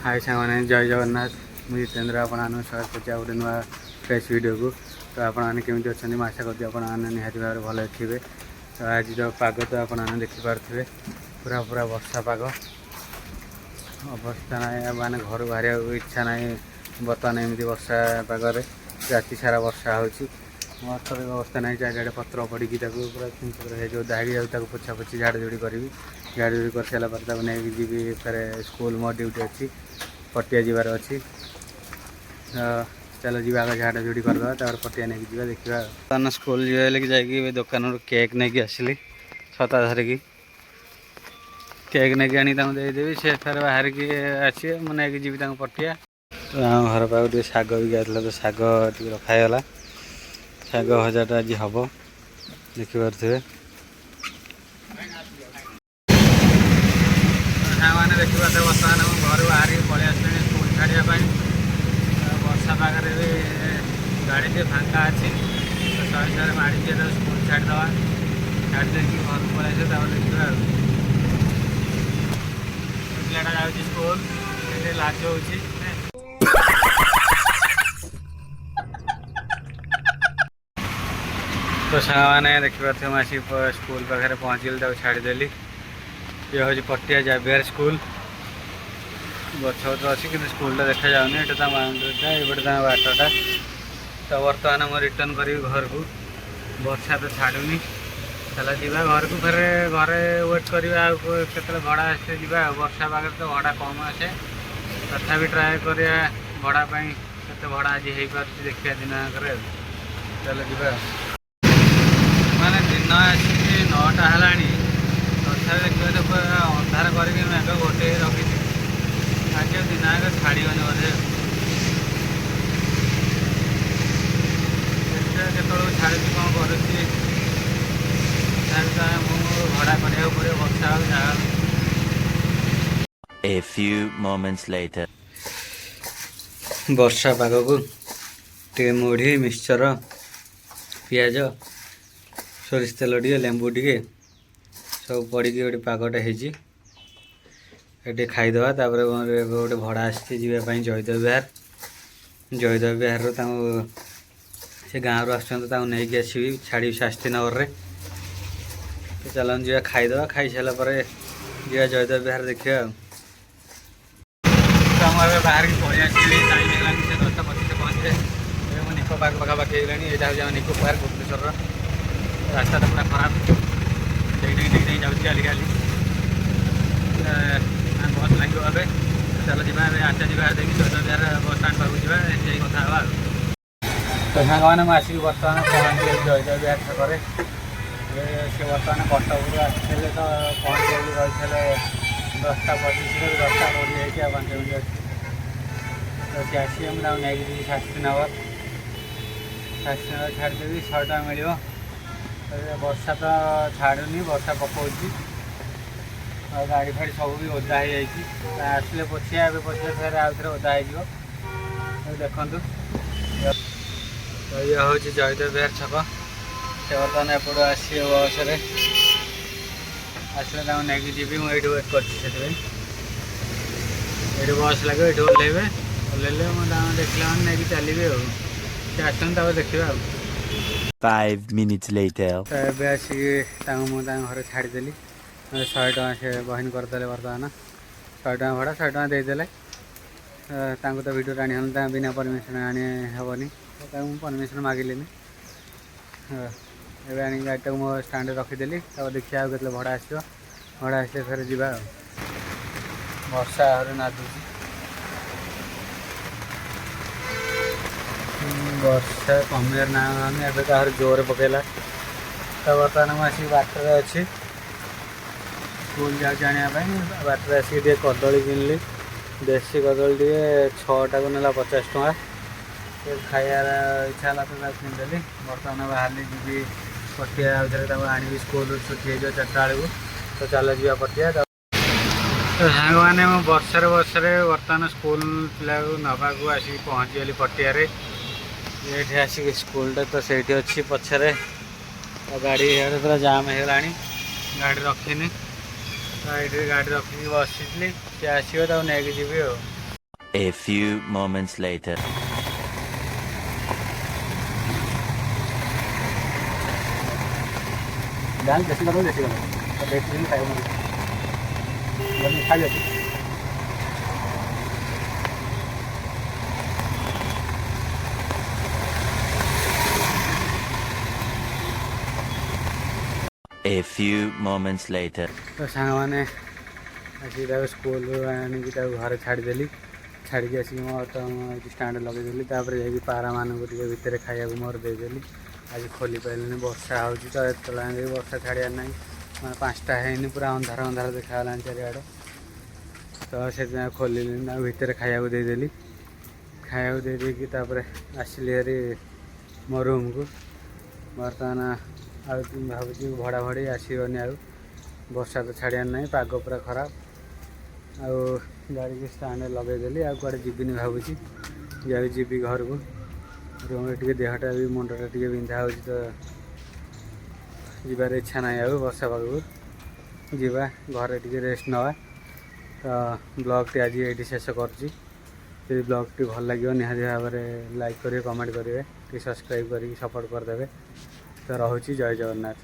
हाय सांगने जय जगन्नाथ मुझे जितेंद्र आपण स्वागत कर गोटे नुआ फ्रेश वीडियो को। तो आपने केमी अच्छा मैं आशा करती आपने निहाती भाव भल थे। तो आज पाग तो आपने देखिपे पूरा पूरा वर्षा पाग अवस्था ना माने घर बाहर इच्छा ना बर्तमान एमती वर्षा पागे राति सारा वर्षा होची वास्तविक अवस्था ना चारिड़े पत्र पड़ी पूरा जो दागी जाऊँ पोछा पोछी झाड़ जोड़ी करी झाड़ जोड़ी कर सारा नहीं जी फेर स्कूल मो ड्यूटी अच्छी पटिया जीवार अच्छी। चलो जी आगे झाड़ जोड़ी करदे पटिया नहीं जा देखा स्कूल जी कि दुकान केक नहीं आसली छता धरिकी केक नहीं आनी देदेवी से फेर बाहर की आसे मुझे जी पटिया। तो घर पाक टे शाग भी गाइला तो शाग रखागला शाग भजाटा आज हम देखिपे मैंने देखा बर्तमान घर बाहर पलि आस स्कूल छाड़ापी वर्षा पाखे भी गाड़ी टे फांका अच्छी तो शहे शहे माड़ी स्कूल छाड़ीदे छाड़ी देखिए घर को पलि देखा पिलाटा जाऊँगी स्कूल लाज हो तो साने देखिए मुझे स्कूल पाखे पहुँचल छाड़देली ये हूँ पटिया जावियर स्कूल गछ तो अच्छी कि स्कूलटा देखा जाऊनी ये बाउंड्रीटा ये बाटटा। तो बर्तमान मुझे रिटर्न करी घर को वर्षा तो छाड़ूनी चला जा घर को फिर घरे वेट करवा के भड़ा आसे जा वर्षा पागे तो भड़ा कम आसे तथा ट्राए करिया भड़ापी के भड़ा आज हो पार देखा दिन आगे चलो जा माने दिन आसिक 9टा है तथा देखिए तो अंधार करके मेघ गोटे रखी आज दिन आगे छाड़बनी बोधे देखिए जो छाड़ी कौन करुच्ची भड़ा करा पड़े वर्षा जगह। A few moments later. वर्षा पाग को टे मुढ़ी मिक्सचर पियाज सोरिष तेल टे लेंबू टे सब पड़ी गोटे पागटा होती खाईदे गोटे भड़ा आसी जावाई जयदेव विहार से गाँव आस नहीं आसवि छाड़ी शास्त्री नगर में। तो चलन जी खाईदे खाई सारा जा जयदेव विहार देखा। तो मुझे बाहर की पलि आसली टाइम है 10टा 25 पहुँचे मुझे निको पार्क पाखापाखि यहाँ हूँ निको पार्क भुवनेश्वर रास्ता तो पूरा खराब नहीं जाऊँगी गाली गाली बस लगे ए चलो जी आठटा जी देखिए जयदेव विहार बस स्टाण पाक जा कथा। तो साने आसिक बर्तमान पहुँचे जयदेव विहार छकरे से बर्तमान कटक आसते तो पहुँचे रही 10टा 25 10टा 20 5 मिनट अच्छी तो सी आसिए मुझे नहीं शास्त्री नगर छाड़देवी 6टा मिल वर्षा तो छाड़ूनी वर्षा पकाऊँगी गाड़ी फाड़ी सब भी ओदा हो आसले पोछिया पोछिया फिर आउ थे ओदा हो देखु। तो ये हूँ जयदेव विहार छक से बर्तमान एपट आसे बस आसले नहीं जी मुझे वेट कर बस लगे ये ओह्लैबे ओह्लैले देखला मैंने नहीं चलिए आसन देखा। 5 minutes later. तो ये आसिक मुझे घर छाड़देली 100 टଙ୍କା से बहन करदे बर्तमान 100 टଙ୍କା भड़ा 100 टଙ୍କା देदेले तो वीडियो आनी हम बिना परमिशन आनी हेनी परमिशन मागिली ए आनी गाड़ी मो स्टाण्ड रखीदेली देखिए आगे भड़ा आस भड़ा आसे फिर जा वर्षा नादू वर्षा कमियार ना एवं जोर पकेला। तो बर्तमान मुझे बाटर अच्छी स्कूल जाने बाटर आसिक कदली किनली देसी कदली टे 6टा को नाला 50 टଙ୍କା खायार इच्छा है तो किनदेली बर्तमान बाहर जी पटिया आनी स्कूल छुट्टी हो 4टा बेलू तो चल जा पटिया। तो सांग मैंने वर्षार बर्तमान स्कूल पिला नाक आसिक पहुँची गली पटिया ये आसिक स्कूलटा तो से अच्छी पछरे गाड़ी पूरा जाम हो गाड़ी रखीनी तो ये गाड़ी रखी बसी सी आसो नहीं जी। A few moments later. ଡାଲ ଦେଶୀ ଗଲା ଦେଶୀ ଖାଇବ ଖାଇ ଅଛି। A few moments later. ତ ସାଙ୍ଗମାନେ ଆସିକି ତାକୁ ସ୍କୁଲରୁ ଆଣିକି ତାକୁ ଘରେ ଛାଡ଼ିଦେଲି। ଛାଡ଼ିକି ଆସିକି ମୋର ତ ଷ୍ଟାଣ୍ଡ ଲଗେଇଦେଲି। ତାପରେ ଯାଇକି ପାରାମାନଙ୍କୁ ଟିକେ ଭିତରେ ଖାଇବାକୁ ମୋର ଦେଇଦେଲି। ଆଜି ଖୋଲି ପାରିଲିନି, ବର୍ଷା ହେଉଛି ତ ଏତେବେଳେ ଯାଇକି ବର୍ଷା ଛାଡ଼ିବାର ନାହିଁ। ମାନେ 5ଟା ହେଇନି, ପୁରା ଅନ୍ଧାର ଅନ୍ଧାର ଦେଖାଗଲାଣି ଚାରିଆଡ଼େ। ତ ସେଥିପାଇଁ ଖୋଲିଲିନି, ତାକୁ ଭିତରେ ଖାଇବାକୁ ଦେଇଦେଲି। ଖାଇବାକୁ ଦେଇଦେଇକି ତାପରେ ଆସିଲି ହେରି ମୋ ରୁମ୍କୁ। ବର୍ତ୍ତମାନ ଆଉ ଭାବୁଛି ଭଡ଼ା ଆସିବନି ଆଉ, ବର୍ଷା ତ ଛାଡ଼ିବାର ନାହିଁ, ପାଗ ପୁରା ଖରାପ। ଆଉ ଗାଡ଼ିକି ଷ୍ଟାଣ୍ଡରେ ଲଗେଇଦେଲି, ଆଉ କୁଆଡ଼େ ଯିବିନି ଭାବୁଛି। ଯାଇ ଯିବି ଘରକୁ। ରୁମ୍ରେ ଟିକେ ଦେହଟା ବି ମୁଣ୍ଡଟା ଟିକେ ବିନ୍ଧା ହେଉଛି, ତ ଯିବାର ଇଚ୍ଛା ନାହିଁ ଆଉ ବର୍ଷା ପାଗକୁ। ଯିବା ଘରେ ଟିକେ ରେଷ୍ଟ ନେବା। ତ ବ୍ଲଗ୍ଟି ଆଜି ଏଇଠି ଶେଷ କରୁଛି। ଯଦି ବ୍ଲଗ୍ଟି ଭଲ ଲାଗିବ ନିହାତି ଭାବରେ ଲାଇକ୍ କରିବେ, କମେଣ୍ଟ କରିବେ, ଟିକେ ସବସ୍କ୍ରାଇବ୍ କରିକି ସପୋର୍ଟ କରିଦେବେ। ତ ରହୁଛି, ଜୟ ଜଗନ୍ନାଥ।